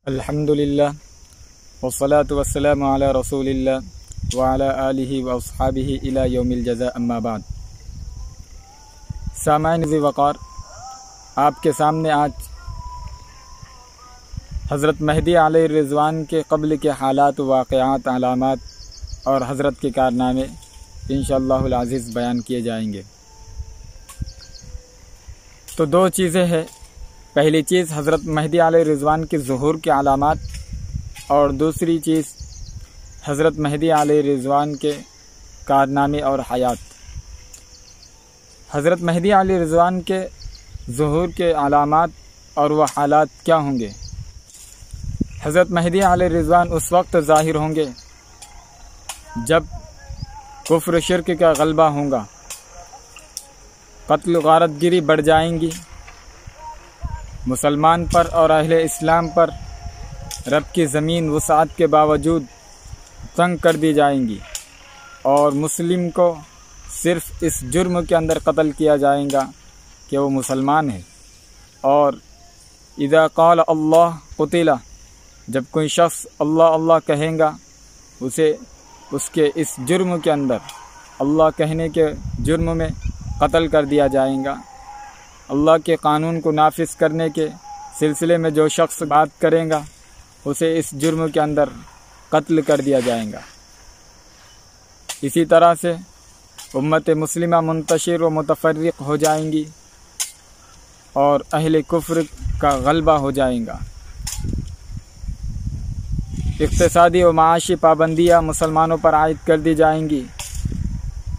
الحمدللہ والصلاة والسلام علی رسول اللہ وعلی آلہ واصحابہ الی یوم الجزاء اما بعد۔ سامعین ذی وقار، آپ کے سامنے آج حضرت مہدی علیہ الرضوان کے قبل کے حالات، واقعات، علامات اور حضرت کے کارنامے انشاءاللہ العزیز بیان کیے جائیں گے۔ تو دو چیزیں ہیں، پہلی چیز حضرت مہدی علیہ الرضوان کے ظہور کے علامات، اور دوسری چیز حضرت مہدی علیہ الرضوان کے کارنامے اور حیات۔ حضرت مہدی علیہ الرضوان کے ظہور کے علامات اور وہ حالات کیا ہوں گے؟ حضرت مہدی علیہ الرضوان اس وقت ظاہر ہوں گے جب کفر و شرک کا غلبہ ہوگا، قتل و غارت گری بڑھ جائیں گی، مسلمان پر اور اہل اسلام پر رب کی زمین وسعت کے باوجود تنگ کر دی جائیں گی، اور مسلم کو صرف اس جرم کے اندر قتل کیا جائے گا کہ وہ مسلمان ہے۔ اور اذا قال اللہ قتل، جب کوئی شخص اللہ اللہ کہیں گا، اسے اس کے اس جرم کے اندر، اللہ کہنے کے جرم میں قتل کر دیا جائے گا۔ اللہ کے قانون کو نافذ کرنے کے سلسلے میں جو شخص بات کرے گا، اسے اس جرم کے اندر قتل کر دیا جائے گا۔ اسی طرح سے امت مسلمہ منتشر و متفرق ہو جائیں گی اور اہل کفر کا غلبہ ہو جائے گا۔ اقتصادی و معاشی پابندیاں مسلمانوں پر عائد کر دی جائیں گی،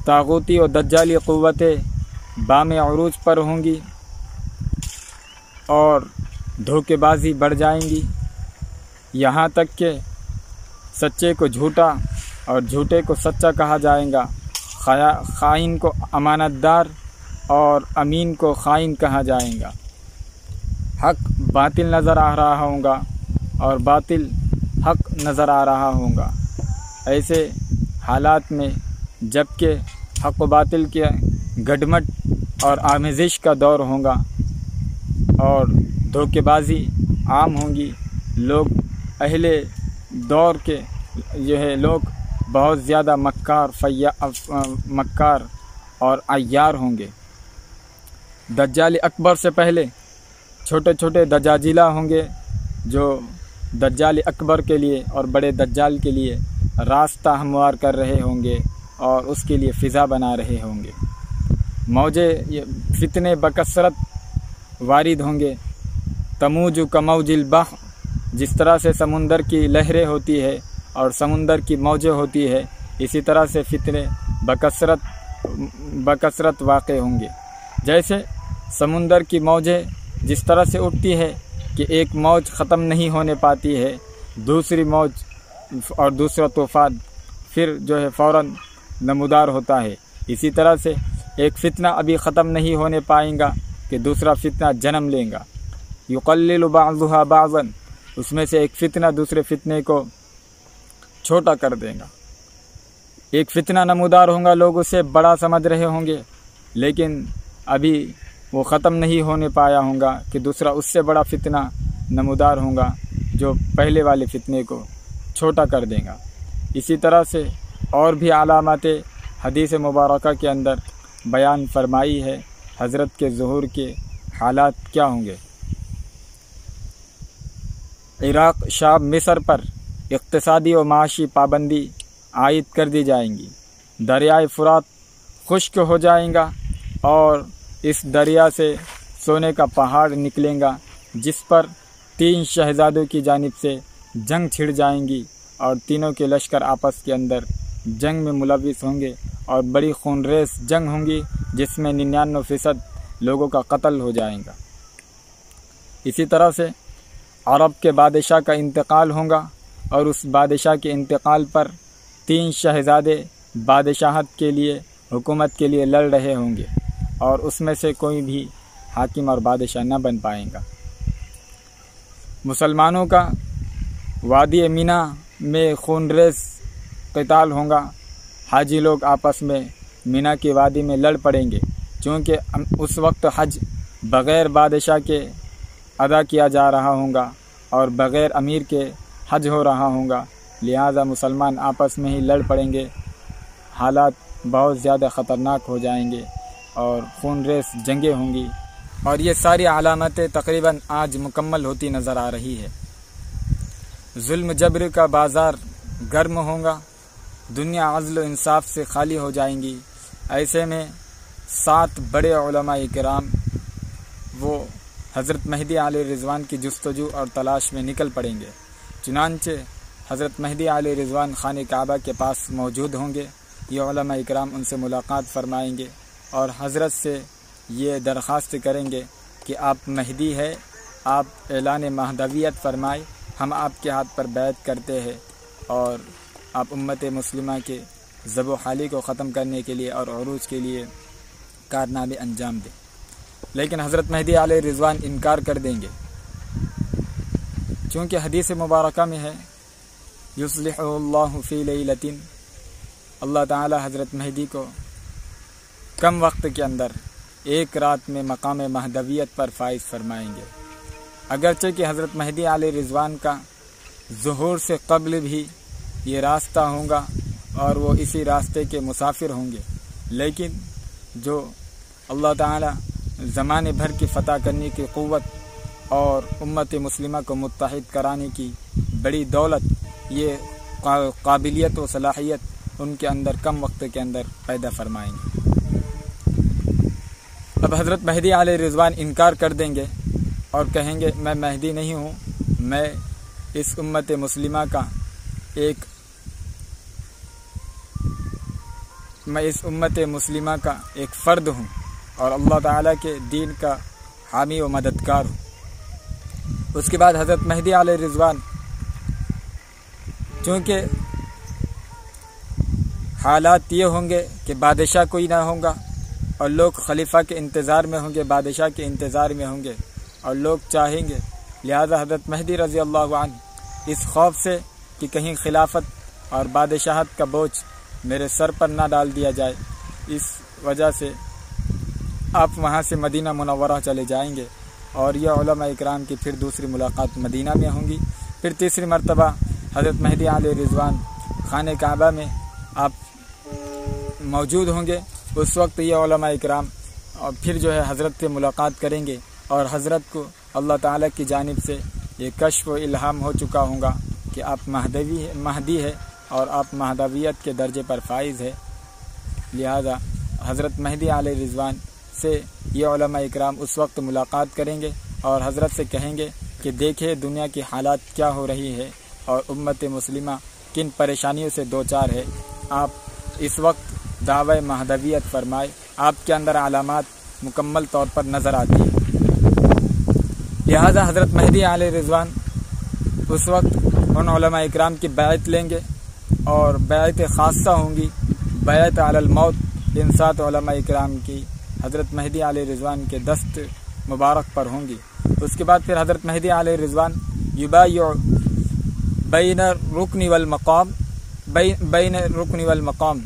طاغوتی و دجالی قوتیں بام عروج پر ہوں گی، اور دھوکے بازی بڑھ جائیں گی، یہاں تک کہ سچے کو جھوٹا اور جھوٹے کو سچا کہا جائے گا، خائن کو امانت دار اور امین کو خائن کہا جائے گا، حق باطل نظر آ رہا ہوگا اور باطل حق نظر آ رہا ہوگا۔ ایسے حالات میں جب کہ حق و باطل کے گڈمٹ اور آمیزش کا دور ہوگا اور دھوکے بازی عام ہوں گی، لوگ اہل دور کے لوگ بہت زیادہ مکار اور عیار ہوں گے۔ دجال اکبر سے پہلے چھوٹے چھوٹے دجاجلہ ہوں گے جو دجال اکبر کے لیے اور بڑے دجال کے لیے راستہ ہموار کر رہے ہوں گے اور اس کے لیے فضا بنا رہے ہوں گے۔ موجے فتنے بکثرت وارد ہوں گے، تموج کموج البحر، جس طرح سے سمندر کی لہریں ہوتی ہے اور سمندر کی موجیں ہوتی ہے، اسی طرح سے فتنے بکثرت واقع ہوں گے۔ جیسے سمندر کی موجیں جس طرح سے اٹھتی ہے کہ ایک موج ختم نہیں ہونے پاتی ہے، دوسری موج اور دوسرا طوفان پھر فوراً نمودار ہوتا ہے، اسی طرح سے ایک فتنہ ابھی ختم نہیں ہونے پائے گا کہ دوسرا فتنہ جنم لے گا۔ یقلل بعضها بعضا، اس میں سے ایک فتنہ دوسرے فتنے کو چھوٹا کر دے گا۔ ایک فتنہ نمودار ہوگا، لوگ اسے بڑا سمجھ رہے ہوں گے، لیکن ابھی وہ ختم نہیں ہونے پایا ہوگا کہ دوسرا اس سے بڑا فتنہ نمودار ہوگا جو پہلے والے فتنے کو چھوٹا کر دے گا۔ اسی طرح سے اور بھی علامات حدیث مبارکہ کے اندر بیان فرمائی ہے حضرت کے ظہور کے حالات کیا ہوں گے۔ عراق، شام، مصر پر اقتصادی و معاشی پابندی عائد کر دی جائیں گی، دریائے فرات خشک ہو جائیں گا اور اس دریا سے سونے کا پہاڑ نکلے گا، جس پر 3 شہزادوں کی جانب سے جنگ چھڑ جائیں گی، اور تینوں کے لشکر آپس کے اندر جنگ میں ملوث ہوں گے، اور بڑی خونریز جنگ ہوں گی جس میں 99% لوگوں کا قتل ہو جائے گا۔ اسی طرح سے عرب کے بادشاہ کا انتقال ہوگا، اور اس بادشاہ کے انتقال پر 3 شہزادے بادشاہت کے لیے، حکومت کے لیے لڑ رہے ہوں گے، اور اس میں سے کوئی بھی حاکم اور بادشاہ نہ بن پائے گا۔ مسلمانوں کا وادی مینا میں خونریز قتال ہوگا، حاجی لوگ آپس میں مینا کی وادی میں لڑ پڑیں گے، چونکہ اس وقت حج بغیر بادشاہ کے ادا کیا جا رہا ہوگا، اور بغیر امیر کے حج ہو رہا ہوگا، لہٰذا مسلمان آپس میں ہی لڑ پڑیں گے، حالات بہت زیادہ خطرناک ہو جائیں گے اور خون ریز جنگیں ہوں گی، اور یہ ساری علامتیں تقریباً آج مکمل ہوتی نظر آ رہی ہے۔ ظلم جبر کا بازار گرم ہوگا، دنیا عدل و انصاف سے خالی ہو جائیں گی۔ ایسے میں 7 بڑے علماء کرام وہ حضرت مہدی علیہ رضوان کی جستجو اور تلاش میں نکل پڑیں گے۔ چنانچہ حضرت مہدی علیہ رضوان خانہ کعبہ کے پاس موجود ہوں گے، یہ علماء کرام ان سے ملاقات فرمائیں گے اور حضرت سے یہ درخواست کریں گے کہ آپ مہدی ہے، آپ اعلان مہدویت فرمائے، ہم آپ کے ہاتھ پر بیعت کرتے ہیں اور آپ امت مسلمہ کے ذب و حالی کو ختم کرنے کے لیے اور عروج کے لیے کارنامے انجام دیں۔ لیکن حضرت مہدی علیہ رضوان انکار کر دیں گے، چونکہ حدیث مبارکہ میں ہے یصلح اللہ فی لیلۃ، اللہ تعالی حضرت مہدی کو کم وقت کے اندر ایک رات میں مقام مہدویت پر فائز فرمائیں گے۔ اگرچہ کہ حضرت مہدی علیہ رضوان کا ظہور سے قبل بھی یہ راستہ ہوگا اور وہ اسی راستے کے مسافر ہوں گے، لیکن جو اللہ تعالی زمانے بھر کی فتح کرنے کی قوت اور امت مسلمہ کو متحد کرانے کی بڑی دولت، یہ قابلیت و صلاحیت ان کے اندر کم وقت کے اندر پیدا فرمائیں گے۔ اب حضرت مہدی علیہ رضوان انکار کر دیں گے اور کہیں گے میں مہدی نہیں ہوں، میں اس امت مسلمہ کا ایک فرد ہوں اور اللہ تعالیٰ کے دین کا حامی و مددگار ہوں۔ اس کے بعد حضرت مہدی علیہ رضوان چونکہ حالات یہ ہوں گے کہ بادشاہ کوئی نہ ہوگا اور لوگ خلیفہ کے انتظار میں ہوں گے، بادشاہ کے انتظار میں ہوں گے اور لوگ چاہیں گے، لہذا حضرت مہدی رضی اللہ عنہ اس خوف سے کہ کہیں خلافت اور بادشاہت کا بوجھ میرے سر پر نہ ڈال دیا جائے، اس وجہ سے آپ وہاں سے مدینہ منورہ چلے جائیں گے اور یہ علماء اکرام کی پھر دوسری ملاقات مدینہ میں ہوں گی۔ پھر تیسری مرتبہ حضرت مہدی علیہ رضوان خانہ کعبہ میں آپ موجود ہوں گے، اس وقت یہ علماء اکرام اور پھر جو ہے حضرت سے ملاقات کریں گے اور حضرت کو اللہ تعالیٰ کی جانب سے یہ کشف و الہام ہو چکا ہوگا کہ آپ مہدی ہے اور آپ مہدویت کے درجے پر فائز ہے، لہذا حضرت مہدی علیہ رضوان سے یہ علماء اکرام اس وقت ملاقات کریں گے اور حضرت سے کہیں گے کہ دیکھیں دنیا کی حالات کیا ہو رہی ہے اور امت مسلمہ کن پریشانیوں سے دوچار ہے، آپ اس وقت دعوی مہدویت فرمائے، آپ کے اندر علامات مکمل طور پر نظر آتی ہیں۔ لہذا حضرت مہدی علیہ رضوان اس وقت ان علماء اکرام کی بیعت لیں گے اور بیعت خاصہ ہوں گی، بیعت علی الموت ان 7 علماء اکرام کی حضرت مہدی علیہ رضوان کے دست مبارک پر ہوں گی۔ اس کے بعد پھر حضرت مہدی علیہ رضوان یبایع بین رکن والمقام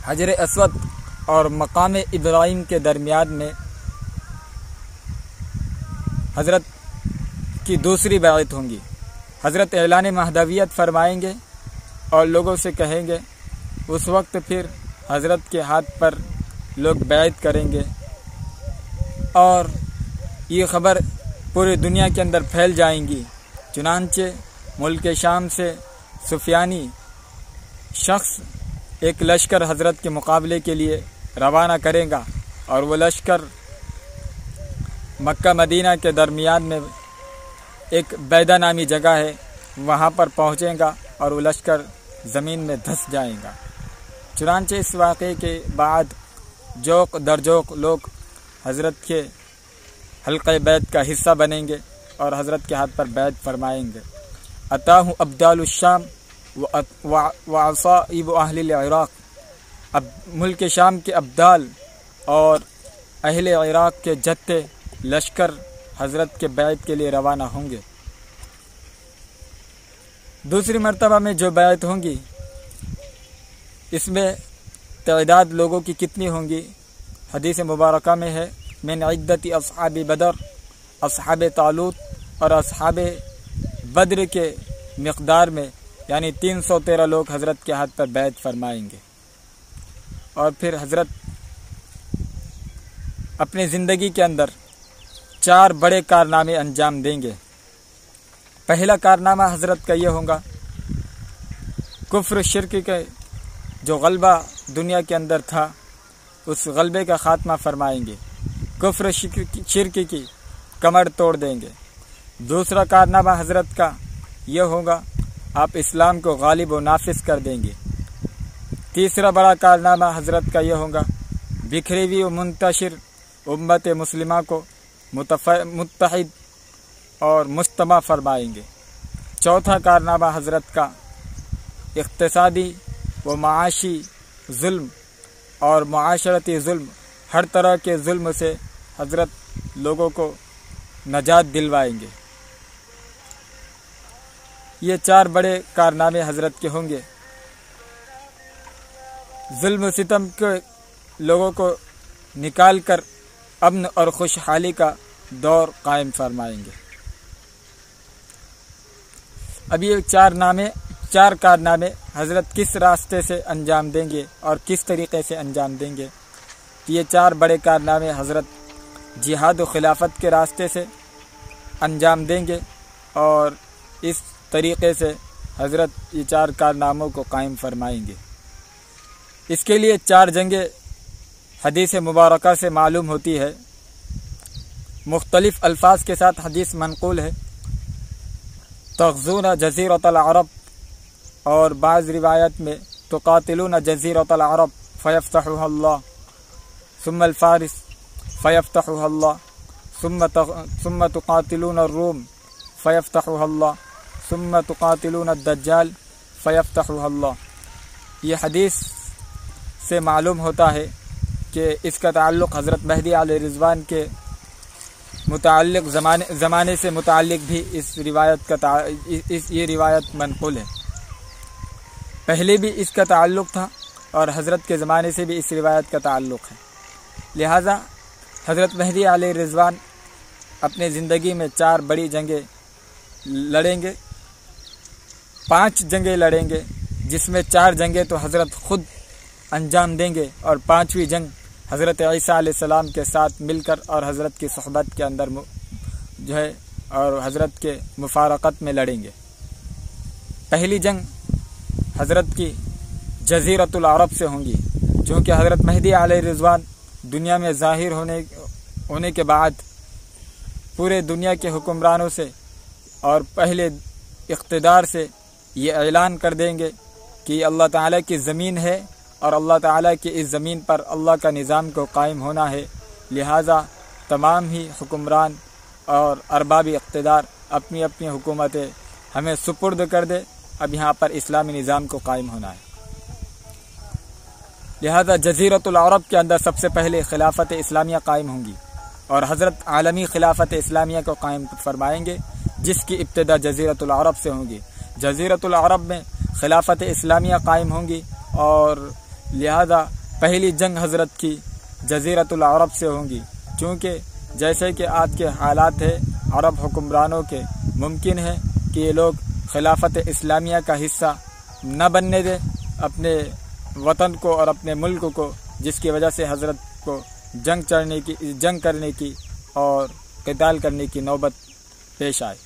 حجر اسود اور مقام ابراہیم کے درمیان میں حضرت کی دوسری بیعت ہوں گی۔ حضرت اعلان مہدویت فرمائیں گے اور لوگوں سے کہیں گے، اس وقت پھر حضرت کے ہاتھ پر لوگ بیعت کریں گے اور یہ خبر پورے دنیا کے اندر پھیل جائیں گی۔ چنانچہ ملک شام سے سفیانی شخص ایک لشکر حضرت کے مقابلے کے لیے روانہ کرے گا اور وہ لشکر مکہ مدینہ کے درمیان میں ایک بیدہ نامی جگہ ہے، وہاں پر پہنچے گا اور وہ لشکر زمین میں دھس جائے گا۔ چنانچہ اس واقعے کے بعد جوق در جوق لوگ حضرت کے حلقہ بیعت کا حصہ بنیں گے اور حضرت کے ہاتھ پر بیعت فرمائیں گے۔ اتاہ ابدال الشام وعصائب اہل العراق، اب ملک شام کے ابدال اور اہل عراق کے جتھے لشکر حضرت کے بیعت کے لیے روانہ ہوں گے۔ دوسری مرتبہ میں جو بیعت ہوں گی اس میں تعداد لوگوں کی کتنی ہوں گی؟ حدیث مبارکہ میں ہے من عدت اصحاب بدر، اصحاب طالوت اور اصحاب بدر کے مقدار میں، یعنی 313 لوگ حضرت کے ہاتھ پر بیعت فرمائیں گے۔ اور پھر حضرت اپنی زندگی کے اندر 4 بڑے کارنامے انجام دیں گے۔ پہلا کارنامہ حضرت کا یہ ہوگا، کفر شرک کے جو غلبہ دنیا کے اندر تھا اس غلبے کا خاتمہ فرمائیں گے، کفر شرک کی کمر توڑ دیں گے۔ دوسرا کارنامہ حضرت کا یہ ہوگا، آپ اسلام کو غالب و نافذ کر دیں گے۔ تیسرا بڑا کارنامہ حضرت کا یہ ہوگا، بکھری ہوئی و منتشر امت مسلمہ کو متحد اور مجتمع فرمائیں گے۔ چوتھا کارنامہ حضرت کا اقتصادی و معاشی ظلم اور معاشرتی ظلم، ہر طرح کے ظلم سے حضرت لوگوں کو نجات دلوائیں گے۔ یہ 4 بڑے کارنامے حضرت کے ہوں گے۔ ظلم و ستم کے لوگوں کو نکال کر امن اور خوشحالی کا دور قائم فرمائیں گے۔ اب یہ 4 کارنامے حضرت کس راستے سے انجام دیں گے اور کس طریقے سے انجام دیں گے؟ یہ 4 بڑے کارنامے حضرت جہاد و خلافت کے راستے سے انجام دیں گے، اور اس طریقے سے حضرت یہ 4 کارناموں کو قائم فرمائیں گے۔ اس کے لیے 4 جنگیں حدیث مبارکہ سے معلوم ہوتی ہے، مختلف الفاظ کے ساتھ حدیث منقول ہے۔ تغزون جزیرۃ العرب، اور بعض روایت میں تقاتلون جزیرۃ العرب فیفتحها اللہ، ثم الفارس فیفتحها اللہ، ثم تقاتلون الروم فیفتحها اللہ، ثم تقاتلون الدجال فیفتحها اللہ۔ یہ حدیث سے معلوم ہوتا ہے کہ اس کا تعلق حضرت مہدی علیہ رضوان کے متعلق زمانے سے متعلق بھی یہ روایت منقول ہے۔ پہلے بھی اس کا تعلق تھا اور حضرت کے زمانے سے بھی اس روایت کا تعلق ہے۔ لہٰذا حضرت مہدی علیہ رضوان اپنے زندگی میں 4 بڑی جنگیں لڑیں گے، 5 جنگیں لڑیں گے، جس میں 4 جنگیں تو حضرت خود انجام دیں گے، اور 5ویں جنگ حضرت عیسیٰ علیہ السلام کے ساتھ مل کر اور حضرت کی صحبت کے اندر جو ہے اور حضرت کے مفارقت میں لڑیں گے۔ پہلی جنگ حضرت کی جزیرۃ العرب سے ہوں گی، چونکہ حضرت مہدی علیہ رضوان دنیا میں ظاہر ہونے کے بعد پورے دنیا کے حکمرانوں سے اور پہلے اقتدار سے یہ اعلان کر دیں گے کہ اللہ تعالیٰ کی زمین ہے اور اللہ تعالیٰ کی اس زمین پر اللہ کا نظام کو قائم ہونا ہے، لہٰذا تمام ہی حکمران اور ارباب اقتدار اپنی اپنی حکومتیں ہمیں سپرد کر دے، اب یہاں پر اسلامی نظام کو قائم ہونا ہے۔ لہذا جزیرۃ العرب کے اندر سب سے پہلے خلافت اسلامیہ قائم ہوں گی، اور حضرت عالمی خلافت اسلامیہ کو قائم فرمائیں گے، جس کی ابتدا جزیرۃ العرب سے ہوگی۔ جزیرۃ العرب میں خلافت اسلامیہ قائم ہوں گی، اور لہذا پہلی جنگ حضرت کی جزیرۃ العرب سے ہوں گی، چونکہ جیسے کہ آج کے حالات ہے عرب حکمرانوں کے، ممکن ہے کہ یہ لوگ خلافت اسلامیہ کا حصہ نہ بننے دیں اپنے وطن کو اور اپنے ملک کو، جس کی وجہ سے حضرت کو جنگ کرنے کی اور قتال کرنے کی نوبت پیش آئے۔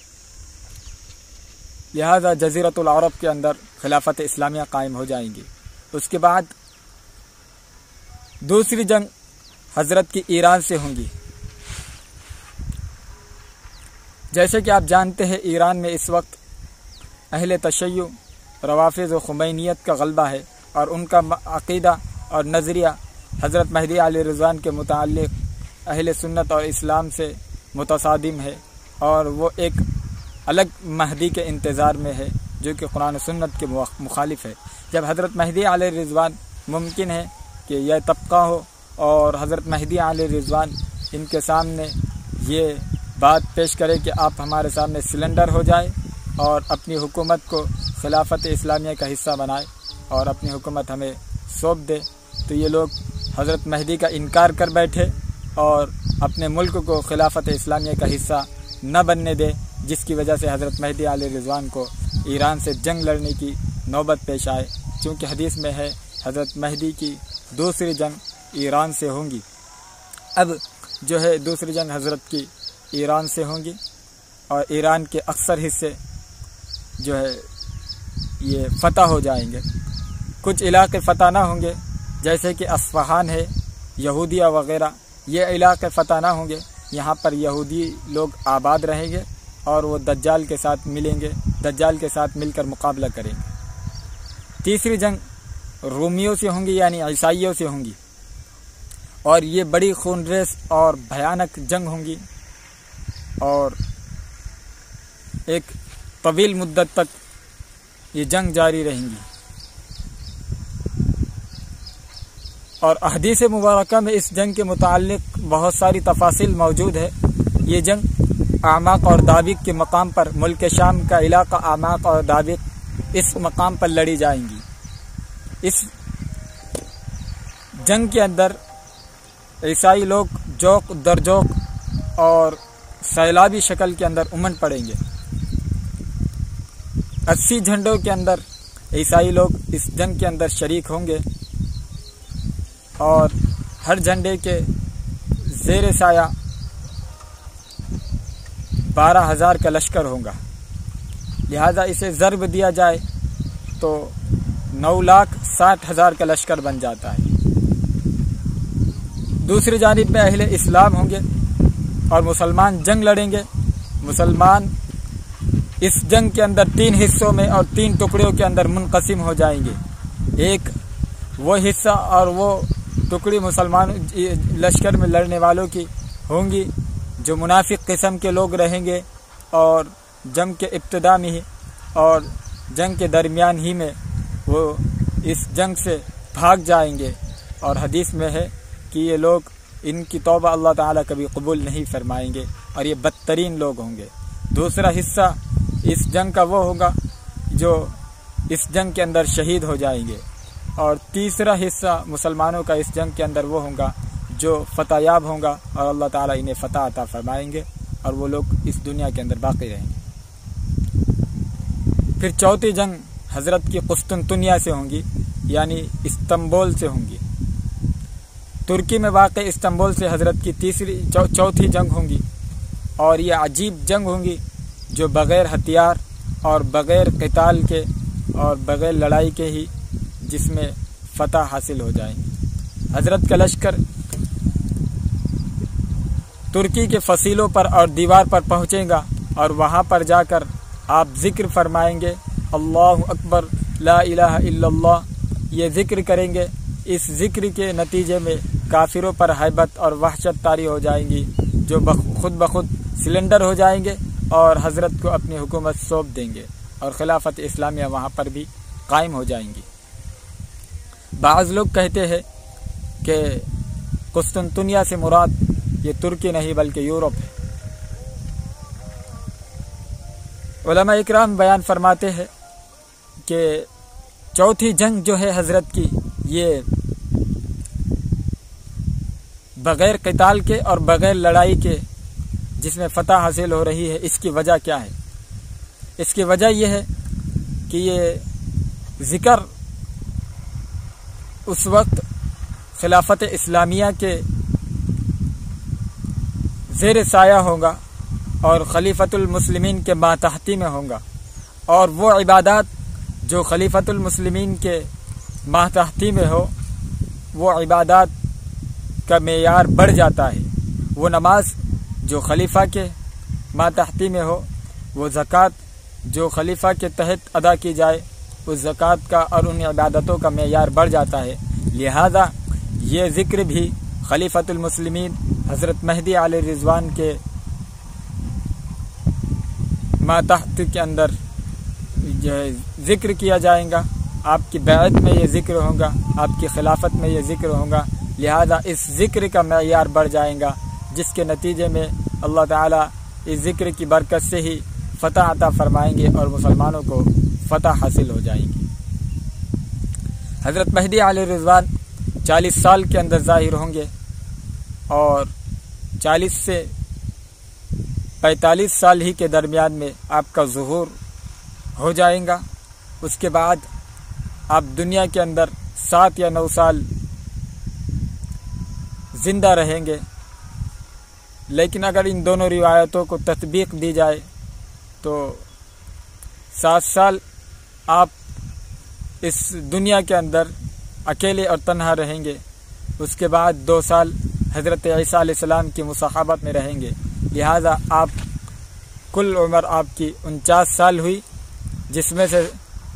لہذا جزیرۃ العرب کے اندر خلافت اسلامیہ قائم ہو جائیں گی۔ اس کے بعد دوسری جنگ حضرت کی ایران سے ہوں گی۔ جیسے کہ آپ جانتے ہیں ایران میں اس وقت اہل تشیع، روافض و خمینیت کا غلبہ ہے، اور ان کا عقیدہ اور نظریہ حضرت مہدی علیہ رضوان کے متعلق اہل سنت اور اسلام سے متصادم ہے، اور وہ ایک الگ مہدی کے انتظار میں ہے جو کہ قرآن و سنت کے مخالف ہے۔ جب حضرت مہدی علیہ رضوان ممکن ہے کہ یہ طبقہ ہو اور حضرت مہدی علیہ رضوان ان کے سامنے یہ بات پیش کرے کہ آپ ہمارے سامنے سلنڈر ہو جائے اور اپنی حکومت کو خلافت اسلامیہ کا حصہ بنائے اور اپنی حکومت ہمیں سونپ دے، تو یہ لوگ حضرت مہدی کا انکار کر بیٹھے اور اپنے ملک کو خلافت اسلامیہ کا حصہ نہ بننے دے، جس کی وجہ سے حضرت مہدی علیہ رضوان کو ایران سے جنگ لڑنے کی نوبت پیش آئے، چونکہ حدیث میں ہے حضرت مہدی کی دوسری جنگ ایران سے ہوں گی۔ اب جو ہے دوسری جنگ حضرت کی ایران سے ہوں گی، اور ایران کے اکثر حصے جو ہے یہ فتح ہو جائیں گے۔ کچھ علاقے فتح نہ ہوں گے، جیسے کہ اصفہان ہے، یہودیہ وغیرہ، یہ علاقے فتح نہ ہوں گے۔ یہاں پر یہودی لوگ آباد رہیں گے اور وہ دجال کے ساتھ ملیں گے، دجال کے ساتھ مل کر مقابلہ کریں گے۔ تیسری جنگ رومیوں سے ہوں گی، یعنی عیسائیوں سے ہوں گی، اور یہ بڑی خون ریز اور بھیانک جنگ ہوں گی، اور ایک طویل مدت تک یہ جنگ جاری رہیں گی۔ اور احادیث مبارکہ میں اس جنگ کے متعلق بہت ساری تفاصیل موجود ہے۔ یہ جنگ اعماق اور دابق کے مقام پر، ملک شام کا علاقہ اعماق اور دابق، اس مقام پر لڑی جائیں گی۔ اس جنگ کے اندر عیسائی لوگ جوق در جوق اور سیلابی شکل کے اندر امنڈ پڑیں گے۔ 80 جھنڈوں کے اندر عیسائی لوگ اس جنگ کے اندر شریک ہوں گے، اور ہر جھنڈے کے زیر سایہ 12,000 کا لشکر ہوگا۔ لہذا اسے ضرب دیا جائے تو 9,60,000 کا لشکر بن جاتا ہے۔ دوسری جانب میں اہل اسلام ہوں گے اور مسلمان جنگ لڑیں گے۔ مسلمان اس جنگ کے اندر 3 حصوں میں اور 3 ٹکڑیوں کے اندر منقسم ہو جائیں گے۔ ایک وہ حصہ اور وہ ٹکڑی مسلمان لشکر میں لڑنے والوں کی ہوں گی جو منافق قسم کے لوگ رہیں گے، اور جنگ کے ابتدا میں ہی اور جنگ کے درمیان ہی میں وہ اس جنگ سے بھاگ جائیں گے، اور حدیث میں ہے کہ یہ لوگ، ان کی توبہ اللہ تعالیٰ کبھی قبول نہیں فرمائیں گے، اور یہ بدترین لوگ ہوں گے۔ دوسرا حصہ اس جنگ کا وہ ہوگا جو اس جنگ کے اندر شہید ہو جائیں گے، اور تیسرا حصہ مسلمانوں کا اس جنگ کے اندر وہ ہوگا جو فتح یاب ہوگا، اور اللہ تعالیٰ انہیں فتح عطا فرمائیں گے، اور وہ لوگ اس دنیا کے اندر باقی رہیں گے۔ پھر چوتھی جنگ حضرت کی قسطنطنیہ سے ہوں گی، یعنی استنبول سے ہوں گی۔ ترکی میں واقع استنبول سے حضرت کی چوتھی جنگ ہوں گی، اور یہ عجیب جنگ ہوں گی جو بغیر ہتھیار اور بغیر قتال کے اور بغیر لڑائی کے ہی جس میں فتح حاصل ہو جائیں گی۔ حضرت کا لشکر ترکی کے فصیلوں پر اور دیوار پر پہنچے گا، اور وہاں پر جا کر آپ ذکر فرمائیں گے، اللہ اکبر لا الہ الا اللہ، یہ ذکر کریں گے۔ اس ذکر کے نتیجے میں کافروں پر ہیبت اور وحشت طاری ہو جائیں گی، جو خود بخود سلنڈر ہو جائیں گے اور حضرت کو اپنی حکومت سونپ دیں گے، اور خلافت اسلامیہ وہاں پر بھی قائم ہو جائیں گی۔ بعض لوگ کہتے ہیں کہ قسطنطنیہ سے مراد یہ ترکی نہیں بلکہ یورپ ہے۔ علماء اکرام بیان فرماتے ہیں کہ چوتھی جنگ جو ہے حضرت کی، یہ بغیر قتال کے اور بغیر لڑائی کے جس میں فتح حاصل ہو رہی ہے، اس کی وجہ کیا ہے؟ اس کی وجہ یہ ہے کہ یہ ذکر اس وقت خلافت اسلامیہ کے زیر سایہ ہوگا اور خلیفۃ المسلمین کے ماتحتی میں ہوگا، اور وہ عبادات جو خلیفۃ المسلمین کے ماتحتی میں ہو، وہ عبادات کا معیار بڑھ جاتا ہے۔ وہ نماز جو خلیفہ کے ماتحتی میں ہو، وہ زکوٰۃ جو خلیفہ کے تحت ادا کی جائے، اس زکوٰۃ کا اور ان عبادتوں کا معیار بڑھ جاتا ہے۔ لہذا یہ ذکر بھی خلیفۃ المسلمین حضرت مہدی علیہ رضوان کے ماتحت کے اندر جو ہے ذکر کیا جائے گا۔ آپ کی بیعت میں یہ ذکر ہوگا، آپ کی خلافت میں یہ ذکر ہوگا، لہذا اس ذکر کا معیار بڑھ جائے گا، جس کے نتیجے میں اللہ تعالیٰ اس ذکر کی برکت سے ہی فتح عطا فرمائیں گے اور مسلمانوں کو فتح حاصل ہو جائیں گی۔ حضرت مہدی علیہ رضوان 40 سال کے اندر ظاہر ہوں گے، اور 40 سے 45 سال ہی کے درمیان میں آپ کا ظہور ہو جائے گا۔ اس کے بعد آپ دنیا کے اندر 7 یا 9 سال زندہ رہیں گے۔ لیکن اگر ان دونوں روایتوں کو تطبیق دی جائے تو 7 سال آپ اس دنیا کے اندر اکیلے اور تنہا رہیں گے۔ اس کے بعد 2 سال حضرت عیسیٰ علیہ السلام کی مصاحبت میں رہیں گے۔ لہذا آپ کل عمر آپ کی 49 سال ہوئی، جس میں سے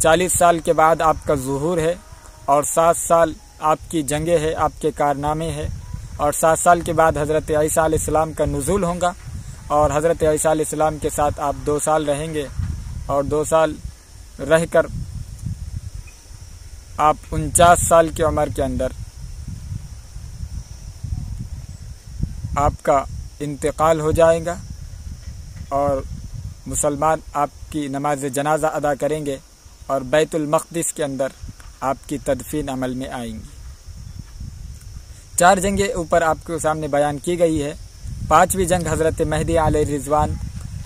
40 سال کے بعد آپ کا ظہور ہے، اور 7 سال آپ کی جنگیں ہیں، آپ کے کارنامے ہیں، اور 7 سال کے بعد حضرت عیسیٰ علیہ السلام کا نزول ہوگا، اور حضرت عیسیٰ علیہ السلام کے ساتھ آپ 2 سال رہیں گے، اور 2 سال رہ کر آپ 49 سال کی عمر کے اندر آپ کا انتقال ہو جائے گا، اور مسلمان آپ کی نماز جنازہ ادا کریں گے، اور بیت المقدس کے اندر آپ کی تدفین عمل میں آئیں گی۔ 4 جنگیں اوپر آپ کے سامنے بیان کی گئی ہے۔ 5ویں جنگ حضرت مہدی علیہ رضوان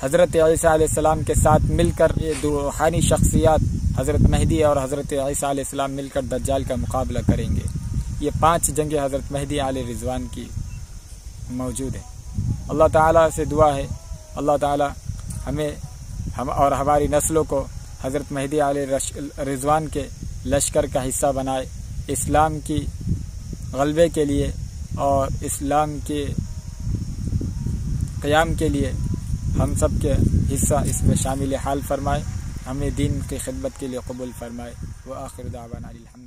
حضرت عیسیٰ علیہ السلام کے ساتھ مل کر، یہ 2 روحانی شخصیات حضرت مہدی اور حضرت عیسیٰ علیہ السلام مل کر دجال کا مقابلہ کریں گے۔ یہ 5 جنگیں حضرت مہدی علیہ رضوان کی موجود ہیں۔ اللہ تعالیٰ سے دعا ہے اللہ تعالیٰ ہم اور ہماری نسلوں کو حضرت مہدی علیہ رضوان کے لشکر کا حصہ بنائے، اسلام کی غلبے کے لیے اور اسلام کے قیام کے لیے ہم سب کے حصہ اس میں شامل حال فرمائے، ہمیں دین کی خدمت کے لیے قبول فرمائے۔ وآخر دعوانا الحمد